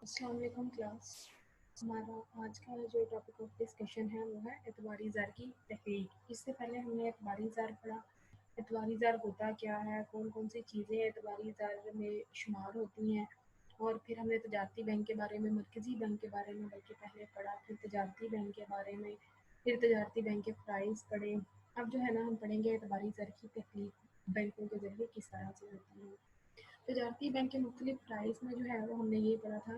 السلام علیکم کلاس. ہمارا آج کا جو ٹاپک آف ڈسکشن ہے وہ ہے اعتباری زر کی تحقیق. اس سے پہلے ہم نے اعتباری زر پڑھا. اعتباری زر ہوتا کیا ہے، کون کون سی چیزیں اعتباری زر میں شمار ہوتی ہیں، اور پھر ہم نے تجارتی بینک کے بارے میں، مرکزی بینک کے بارے میں بلکہ پہلے پڑھا، پھر تجارتی بینک کے بارے میں، پھر تجارتی بینک کے فرائض پڑھے. اب جو ہے نا ہم پڑھیں گے اعتباری زر کی تحقیق بینکوں کے ذریعے کس طرح سے ہوتی ہے. تجارتی بینک کے مختلف فرائض میں جو ہے وہ ہم نے یہ پڑھا تھا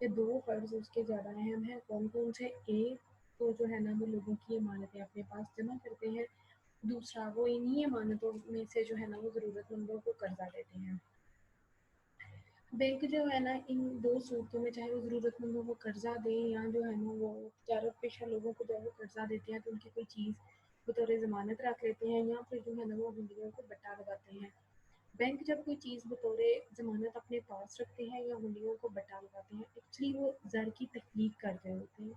کہ دو فرض اس کے زیادہ اہم ہیں. کون کون سے؟ ایک تو جو ہے نا وہ لوگوں کی امانتیں اپنے پاس جمع کرتے ہیں. دوسرا وہ انہی امانتوں میں سے جو ہے نا وہ ضرورت مندوں کو قرضہ دیتے ہیں. بینک جو ہے نا ان دو صورتوں میں، چاہے وہ ضرورت مندوں کو قرضہ دیں یا جو ہے نا وہ تجارت پیشہ لوگوں کو جو ہے وہ قرضہ دیتے ہیں تو ان کی کوئی چیز بطور ضمانت رکھ لیتے ہیں، یا پھر جو ہے نا وہ ہنڈیوں کو بٹا لگاتے ہیں. بینک جب کوئی چیز بطور ضمانت اپنے پاس رکھتے ہیں یا ہنڈیوں کو بٹا لگاتے ہیں، ایکچولی وہ زر کی تخلیق کر رہے ہوتے ہیں.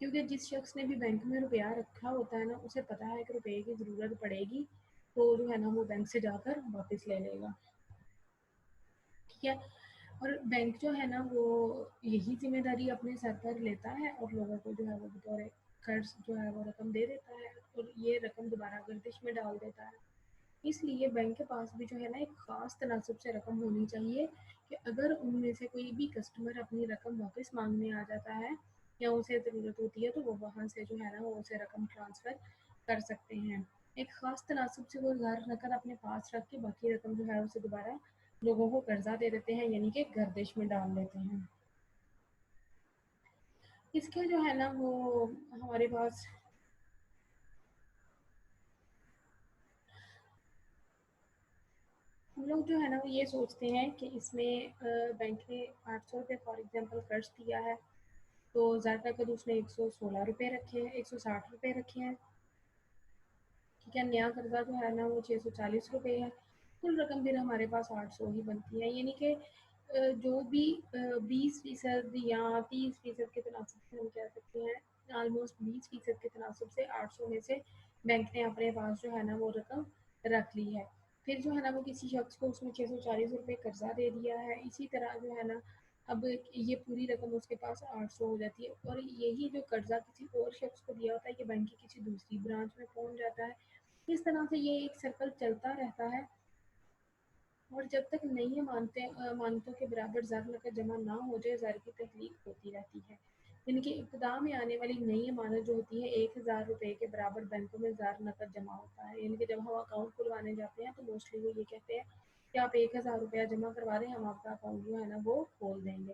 کیونکہ جس شخص نے بھی بینک میں روپیہ رکھا ہوتا ہے نا، اسے پتا ہے کہ روپے کی ضرورت پڑے گی تو جو ہے نا وہ بینک سے جا کر واپس لے لے گا. ٹھیک ہے. اور بینک جو ہے نا وہ یہی ذمہ داری اپنے سر پر لیتا ہے اور لوگوں کو جو ہے وہ بطور قرض جو ہے وہ رقم دے دیتا ہے، اور یہ رقم دوبارہ گردش میں ڈال دیتا ہے. اس لیے بینک کے پاس بھی جو ہے نا ایک خاص تناسب سے رقم ہونی چاہیے کہ اگر ان میں سے کوئی بھی کسٹمر اپنی رقم واپس مانگنے آ جاتا ہے یا اسے ضرورت ہوتی ہے تو وہ وہاں سے جو ہے نا وہ اسے رقم ٹرانسفر کر سکتے ہیں. ایک خاص تناسب سے وہ زر رقم اپنے پاس رکھ کے باقی رقم جو ہے اسے دوبارہ لوگوں کو قرضہ دے دیتے ہیں، یعنی کہ گردش میں ڈال دیتے ہیں. اس کے جو ہے نا وہ ہمارے پاس ہم لوگ جو ہے نا وہ یہ سوچتے ہیں کہ اس میں بینک نے 800 روپے فار ایگزامپل قرض دیا ہے تو زر نقد اس نے 116 روپے رکھے ہیں، 160 روپے رکھے ہیں. ٹھیک ہے. نیا قرضہ جو ہے نا وہ 640 روپے ہے. کل رقم پھر ہمارے پاس 800 ہی بنتی ہے، یعنی کہ جو بھی 20% یا 30% کے تناسب سے ہم کہہ سکتے ہیں، آلموسٹ 20% کے تناسب سے 800 میں سے بینک نے اپنے پاس جو ہے نا وہ رقم رکھ لی ہے. پھر جو ہے نا وہ کسی شخص کو اس میں 640 روپے قرضہ دے دیا ہے. اسی طرح جو ہے نا اب یہ پوری رقم اس کے پاس 800 ہو جاتی ہے، اور یہی جو قرضہ کسی اور شخص کو دیا ہوتا ہے یہ بینک کی کسی دوسری برانچ میں پہنچ جاتا ہے. اس طرح سے یہ ایک سرکل چلتا رہتا ہے، اور جب تک نئی امانتوں کے برابر زر نقد جمع نہ ہو جائے زر کی تخلیق ہوتی رہتی ہے. یعنی کہ ابتدا میں آنے والی نئی امانت جو ہوتی ہے 1000 روپے کے برابر بینکوں میں زر نقد جمع ہوتا ہے. یعنی کہ جب ہم اکاؤنٹ کھلوانے جاتے ہیں تو موسٹلی وہ یہ کہتے ہیں کہ آپ 1000 روپیہ جمع کروا دیں، ہم آپ کا اکاؤنٹ جو ہے نا وہ کھول دیں گے.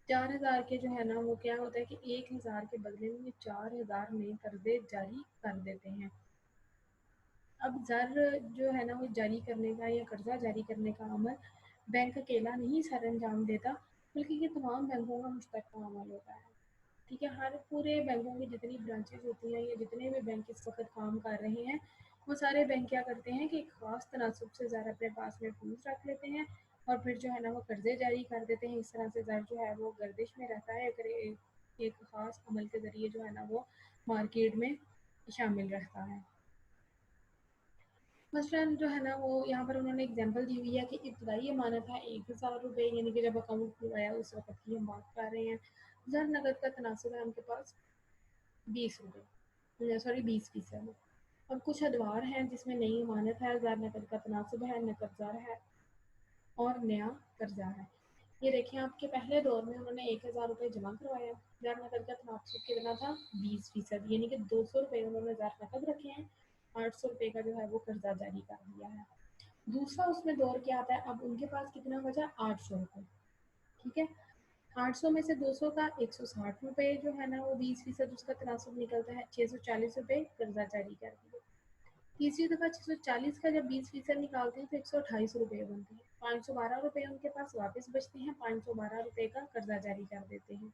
4000 کے جو ہے نا وہ کیا ہوتا ہے کہ 1000 کے بدلے میں 4000 میں قرضے جاری کر دیتے ہیں. اب زر جو ہے نا وہ جاری کرنے کا یا قرضہ جاری کرنے کا عمل بینک اکیلا نہیں سر انجام دیتا، بلکہ یہ تمام بینکوں کا مشترکہ عمل ہوتا ہے. ٹھیک ہے. ہر پورے بینکوں کی جتنی برانچز ہوتی ہیں یا جتنے بھی بینک اس وقت کام کر رہے ہیں وہ سارے بینک کیا کرتے ہیں کہ ایک خاص تناسب سے زر اپنے پاس محفوظ رکھ لیتے ہیں اور پھر جو ہے نا وہ قرضے جاری کر دیتے ہیں. اس طرح سے زر جو ہے وہ گردش میں رہتا ہے، اگر ایک خاص عمل کے ذریعے جو ہے نا وہ مارکیٹ میں شامل رہتا ہے. مثلاً جو ہے نا وہ یہاں پر انہوں نے اگزامپل دی ہوئی ہے کہ ابتدائی امانت ہے 1000 روپے، یعنی کہ جب اکاؤنٹ کھلوایا اس وقت کی ہم بات کر رہے ہیں. زر نقد کا تناسب ہے ان کے پاس 20 روپے، سوری 20%. اب کچھ ادوار ہیں جس میں نئی امانت ہے، زر نقد کا تناسب ہے، نقد زر ہے اور نیا قرضہ ہے. یہ دیکھیں آپ کے پہلے دور میں انہوں نے 1000 روپے جمع کروایا، زر نقد کا تناسب کتنا تھا 20%، یعنی کہ 200 روپے انہوں نے زر نقد رکھے ہیں، 800 روپے کا جو ہے وہ قرضہ جاری کر دیا ہے. دوسرا اس میں دور کیا آتا ہے، اب ان کے پاس کتنا بچا 800 روپے. ٹھیک ہے. 800 میں سے 200 کا 160 روپے جو ہے نا وہ 20% اس کا تناسب نکلتا ہے، 640 روپے قرضہ جاری کر دیا. تیسری دفعہ 640 کا جب 20% نکالتے ہیں تو 128 روپے بنتے ہیں. 512 روپے ان کے پاس واپس بچتے ہیں، 512 روپے کا قرضہ جاری کر دیتے ہیں.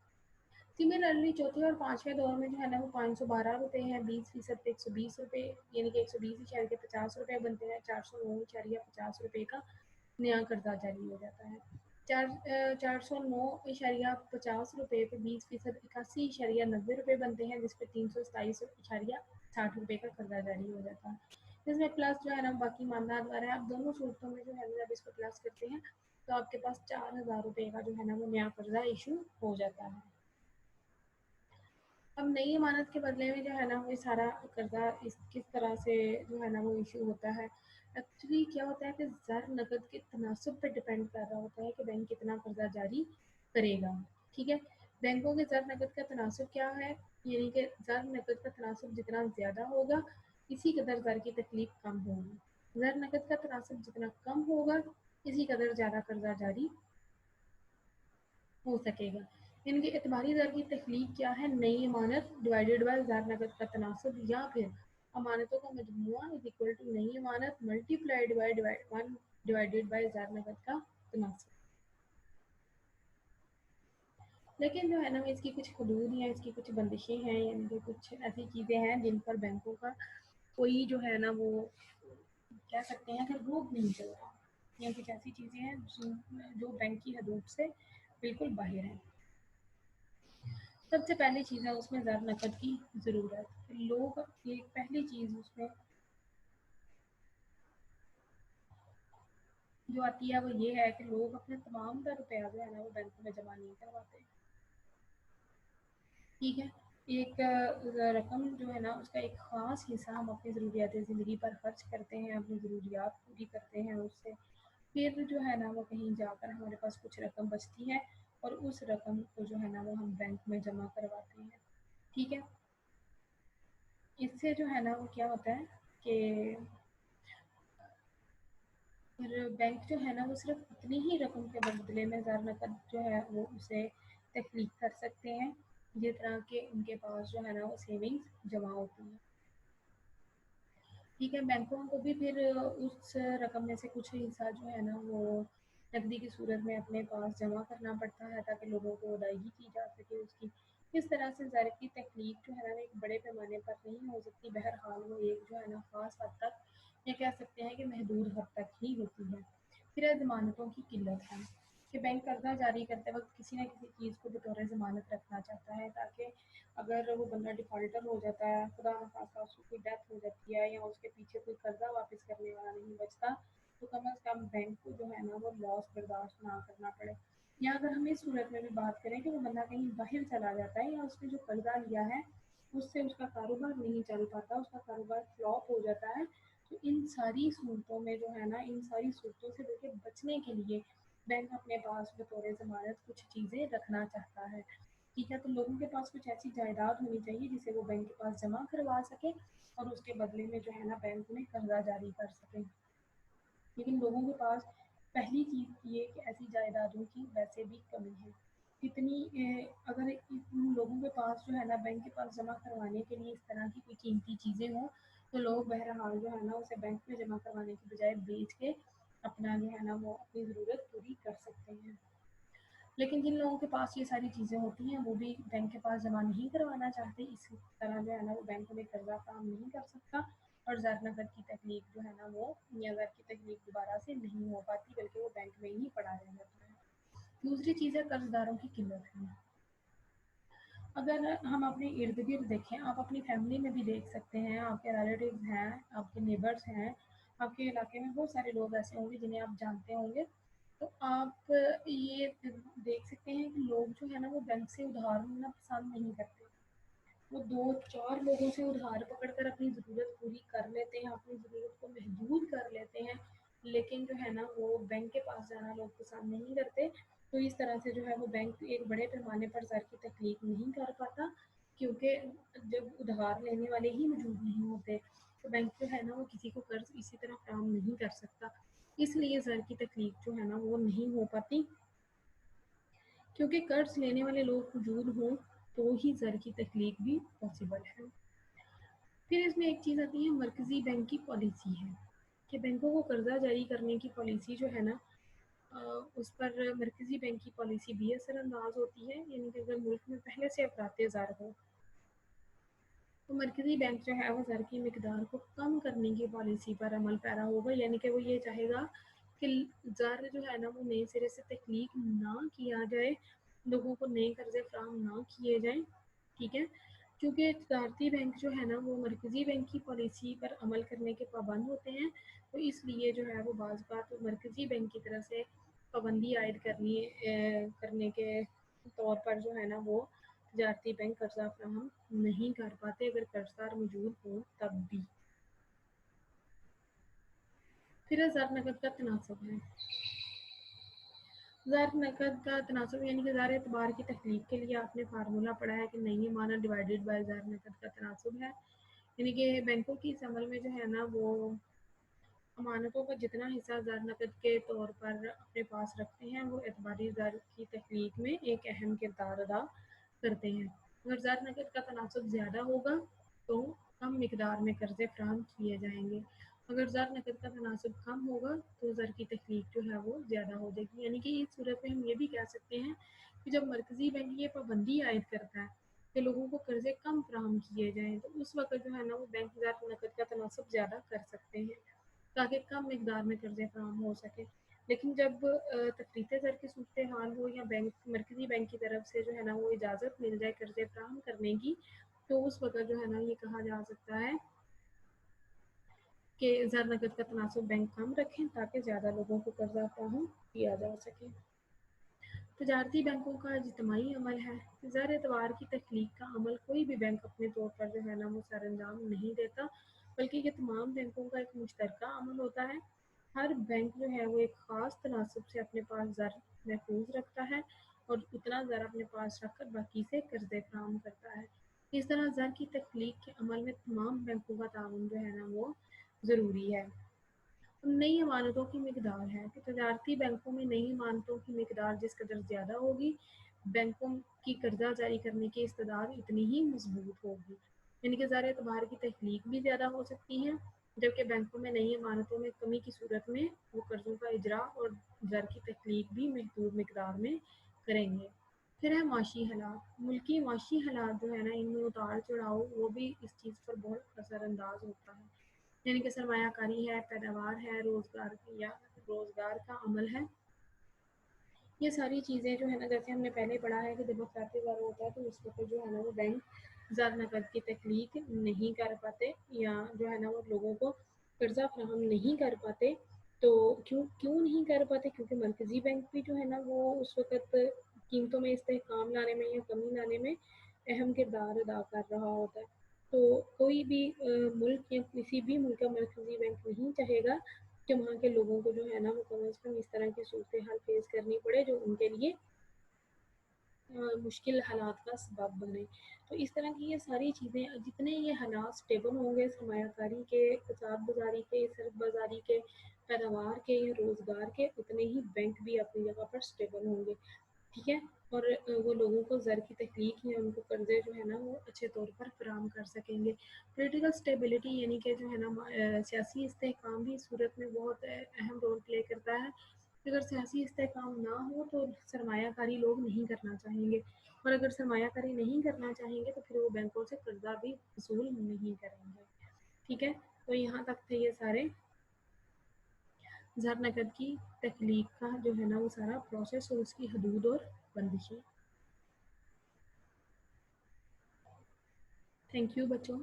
سملرلی چوتھے اور پانچویں دور میں جو ہے نا وہ 512 روپے ہیں، 20% پہ 120 روپے، یعنی کہ 120.50 روپے بنتے ہیں. 409.50 روپے کا نیا قرضہ جاری ہو جاتا ہے. 409.50 روپے پہ 20% 81.90 روپے بنتے ہیں، جس پہ 327.60 روپے کا قرضہ جاری ہو جاتا ہے. اس میں پلس جو ہے نا باقی ماندہ ادوار ہے. اب دونوں صورتوں میں جو ہے جب اس کو پلس کرتے ہیں तो आपके पास 4,000 रुपये का जो है ना वो नया कर्जा इशू हो जाता है। अब नई अमानत के बदले में जो है ना वो सारा कर्जा किस तरह से जो है ना वो इशू होता है। एक्चुअली क्या होता है कि ज़र नकद के तनासुब पे डिपेंड कर रहा होता है कि बैंक कितना कर्जा जारी करेगा। ठीक है, बैंकों के ज़र नकद का तनासुब क्या है, यानी कि ज़र नकद का तनासुब जितना ज़्यादा होगा इसी कदर ज़र की तकलीफ कम होगी। ज़र नकद का तनासुब जितना कम होगा इसी कदर ज़्यादा कर्जा जारी हो सकेगा। इनके एतबारी दर की तख्लीक क्या है, नई अमानत डिवाइडेड बाय ज़र नकद का तनासुब या फिर अमानतों का मजमुआ इज इक्वल टू नई अमानत multiplied by one divided by ज़र नकद का तनासुब। लेकिन जो है ना इसकी कुछ हदूद या इसकी कुछ बंदिशें हैं, यानी कि कुछ ऐसी चीज़ें हैं जिन पर बैंकों का कोई जो है ना वो कह सकते हैं कि रोक नहीं चल रहा, या कुछ ऐसी चीज़ें हैं जो बैंक की हदूद से बिल्कुल बाहर हैं। सबसे पहली चीज़ है उसमें ज़र नकद की ज़रूरत। लोग एक पहली चीज़ उसमें जो आती है वो ये है कि लोग अपने तमाम तर रुपया जो है ना वो बैंक में जमा नहीं करवाते। ठीक है, एक रकम जो है ना उसका एक ख़ास हिस्सा हम अपनी ज़रूरियात ज़िंदगी पर खर्च करते हैं, अपनी ज़रूरियात पूरी करते हैं उससे। फिर जो है ना वो कहीं जाकर हमारे पास कुछ रकम बचती है और उस रकम को जो है ना वो हम बैंक में जमा करवाते हैं। ठीक है, इससे जो है ना वो क्या होता है कि फिर बैंक जो है ना वो सिर्फ उतनी ही रकम के बदले में ज़र नकद जो है वो उसे तख्लीक कर सकते हैं जिस तरह के उनके पास जो है ना वो सेविंग्स जमा होती है। ठीक है, बैंकों को भी फिर उस रकम में से कुछ हिस्सा जो है ना वो नकदी की सूरत में अपने पास जमा करना पड़ता है ताकि लोगों को अदायगी की जा सके उसकी। इस तरह से ज़र की तख्लीक जो है ना एक बड़े पैमाने पर नहीं हो सकती, बहरहाल वो एक जो है ना ख़ास हद तक या कह सकते हैं कि महदूद हद तक ही होती है। फिर ज़मानतों की किल्लत है कि बैंक कर्जा जारी करते वक्त किसी न किसी चीज़ को बतौर ज़मानत रखना चाहता है ताकि अगर वो बंदा डिफ़ॉल्टर हो जाता है, खुदा न खास्ता उसकी कोई डेथ हो जाती है या उसके पीछे कोई कर्जा वापस करने वाला नहीं बचता, तो कम अज़ कम बैंक को जो है ना वो लॉस बर्दाश्त ना करना पड़े। या अगर हम इस सूरत में भी बात करें कि वो बंदा कहीं बाहर चला जाता है या उसने जो कर्जा लिया है उससे उसका कारोबार नहीं चल पाता, उसका कारोबार फ्लॉप हो जाता है, तो इन सारी सूरतों में जो है ना इन सारी सूरतों से देखिए बचने के लिए बैंक अपने पास बतौर ज़मानत कुछ चीज़ें रखना चाहता है। ठीक है, तो लोगों के पास कुछ ऐसी जायदाद होनी चाहिए जिसे वो बैंक के पास जमा करवा सके और उसके बदले में जो है ना बैंक में कर्जा जारी कर सके। लेकिन लोगों के पास पहली चीज़ ये कि ऐसी जायदादों की वैसे भी कमी है। कितनी अगर उन लोगों के पास जो है ना बैंक के पास जमा करवाने के लिए इस तरह की कोई कीमती चीज़ें हों, तो लोग बहरहाल जो है ना उसे बैंक में जमा करवाने की बजाय बेच के अपना जो है ना वो अपनी ज़रूरत पूरी कर सकते हैं। लेकिन जिन लोगों के पास ये सारी चीज़ें होती हैं वो भी बैंक के पास जमा नहीं करवाना चाहते, इस तरह जो है ना वो बैंक में कर्जा काम नहीं कर सकता और ज़र नकद की तकलीफ जो है ना वो या ज़र की तकलीफ दोबारा से नहीं हो पाती बल्कि वो बैंक में ही पड़ा रह जाता है। दूसरी चीज़ है कर्जदारों की किल्लत है। अगर हम अपने इर्द गिर्द देखें, आप अपनी फैमिली में भी देख सकते हैं, आपके रिलेटिव्स हैं, आपके नेबर्स हैं, आपके इलाके में बहुत सारे लोग ऐसे होंगे जिन्हें आप जानते होंगे। तो आप ये देख सकते हैं कि लोग जो है ना वो बैंक से उधार लेना पसंद नहीं करते। वो 2-4 लोगों से उधार पकड़ कर अपनी ज़रूरत पूरी कर लेते हैं, अपनी ज़रूरत को महदूद कर लेते हैं, लेकिन जो है ना वो बैंक के पास जाना लोग पसंद नहीं करते। तो इस तरह से जो है वो बैंक एक बड़े पैमाने पर ज़र की तख्लीक नहीं कर पाता, क्योंकि जब उधार लेने वाले ही मौजूद नहीं होते, तो बैंक जो है ना वो किसी को कर्ज़ इसी तरह फ़राहम नहीं कर सकता। इसलिए ज़र की तख्लीक जो है ना वो नहीं हो पाती, क्योंकि कर्ज़ लेने वाले लोग मौजूद हों तो ही ज़र की तख्लीक भी पॉसिबल है। फिर इसमें एक चीज़ आती है मरकज़ी बैंक की पॉलिसी है कि बैंकों को कर्जा जारी करने की पॉलिसी जो है ना अ, उस पर मरकज़ी बैंक की पॉलिसी भी असरअंदाज होती है, यानी कि अगर मुल्क में पहले से अफरात ज़र हो तो मरकज़ी बैंक जो है वो ज़र की मिकदार को कम करने की पॉलिसी पर अमल पैरा होगा, यानी कि वो ये चाहेगा कि ज़र जो है ना वो नए सिरे से तख्लीक ना किया जाए, लोगों को नए कर्ज़े फ़राहम ना किए जाएँ। ठीक है? क्योंकि तजारती बैंक जो है ना वो मरकज़ी बैंक की पॉलिसी पर अमल करने के पाबंद होते हैं, तो इसलिए जो है वो बाज़ बात मरकज़ी बैंक की तरफ से पाबंदी आयद करने के तौर पर जो है ना वो तजारती बैंक कर्जा फराहम नहीं कर पाते अगर कर्जदार मौजूद हो तब भी। फिर ज़र नकद का तनासब है। ज़र नकद का तनासब यानी कि ज़र एतबार की तख्लीक के लिए आपने फार्मूला पढ़ा है कि नहीं माना डिवाइडेड बाय ज़र नकद का तनासब है, यानी कि बैंकों की इस अमल में जो है ना वो अमानतों का जितना हिस्सा ज़र नकद के तौर पर अपने पास रखते हैं वो एतबारी ज़र की तख्लीक में एक अहम किरदार अदा करते हैं। अगर ज़र नकद का तनासब ज़्यादा होगा तो कम मिकदार में कर्जे फराहम किए जाएंगे, अगर ज़र नकद का तनासब कम होगा तो ज़र की तख्लीक जो है वो ज़्यादा हो जाएगी। यानी कि इस सूरत में हम ये भी कह सकते हैं कि जब मरकज़ी बैंक ये पाबंदी आयद करता है कि लोगों को कर्जे कम फराहम किए जाएँ तो उस वक़्त जो है ना वो बैंक ज़र नकद का तनासब ज़्यादा कर सकते हैं ताकि कम मिकदार में कर्जे फराहम हो सके। लेकिन जब तफरीते ज़र की सूरत हाल हो या मरकज़ी बैंक की तरफ से जो है ना वो इजाज़त मिल जाए कर्जे फराहम करने की, तो उस वक़्त जो है ना ये कहा जा सकता है कि ज़र नकद का तनासब बैंक कम रखें ताकि ज़्यादा लोगों को कर्जा फराहम किया जा सके। तजारती बैंकों का इज्तिमाई अमल है। ज़र एतबार की तख्लीक का अमल कोई भी बैंक अपने तौर पर जो है ना वो सर अंजाम नहीं देता, बल्कि ये तमाम बैंकों का एक मुश्तरका अमल होता है। हर बैंक जो है वो एक ख़ास तनासब से अपने पास ज़र महफूज रखता है और उतना ज़र अपने पास रख कर बाकी से कर्जे फराहम करता है। इस तरह ज़र की तख्लीक के अमल में तमाम बैंकों का ताउन जो है ना वो ज़रूरी है। नई अमानतों की मिकदार है कि तजारती बैंकों में नई अमानतों की मिकदार जिस कदर ज़्यादा होगी, बैंकों की कर्जा जारी करने की इस्तदाद इतनी ही मजबूत होगी। यानी कि ज़र एतबार की तख्लीक भी ज़्यादा हो सकती है, जबकि बैंकों में नई अमानतों में कमी की सूरत में वो कर्जों का इजरा और ज़र की तख्लीक भी महदूद मिकदार में करेंगे। फिर है माशी हालात। मुल्की माशी हालात जो है ना इनमें उतार चढ़ाव वो भी इस चीज़ पर बहुत असरअंदाज होता है। यानी कि सरमायाकारी है, पैदावार है, रोज़गार का अमल है। ये सारी चीज़ें जो है ना जैसे हमने पहले पढ़ा है कि जब अफराती ज़र होता है तो उस वक़्त जो है ना वो बैंक ज़र नकद की तख्लीक नहीं कर पाते या जो है ना वो लोगों को कर्जा फराहम नहीं कर पाते। तो क्यों क्यों नहीं कर पाते? क्योंकि मरकज़ी बैंक भी जो है ना वो उस वक़्त कीमतों में इस्तेहकाम लाने में या कमी लाने में अहम किरदार अदा कर रहा होता है। तो कोई भी मुल्क या किसी भी मुल्क का मरकज़ी बैंक नहीं चाहेगा कि वहाँ के लोगों को जो है ना वो कम से कम इस तरह की सूरत हाल फेस करनी पड़े जो उनके लिए मुश्किल हालात का सबब बने। तो इस तरह की ये सारी चीज़ें जितने ये हालात स्टेबल होंगे सरमायाकारी के, कसाब बाज़ारी के, सरफ बाज़ारी के, पैदावार के या रोज़गार के, उतने ही बैंक भी अपनी जगह पर स्टेबल होंगे। ठीक है? और वो लोगों को ज़र की तख्लीक या उनको कर्जे जो है ना वो अच्छे तौर पर फराहम कर सकेंगे। पॉलिटिकल स्टेबिलिटी यानी कि जो है ना सियासी इस्तेहकाम भी इस सूरत में बहुत अहम रोल प्ले करता है। अगर सियासी इस्तेहकाम ना हो तो सरमायाकारी लोग नहीं करना चाहेंगे और अगर सरमायाकारी नहीं करना चाहेंगे तो फिर वो बैंकों से कर्जा भी वसूल नहीं करेंगे। ठीक है? तो यहाँ तक थे ये सारे ज़र नकद की तख्लीक का जो है ना वो सारा प्रोसेस और उसकी हदूद और बंदिशें। थैंक यू बच्चों।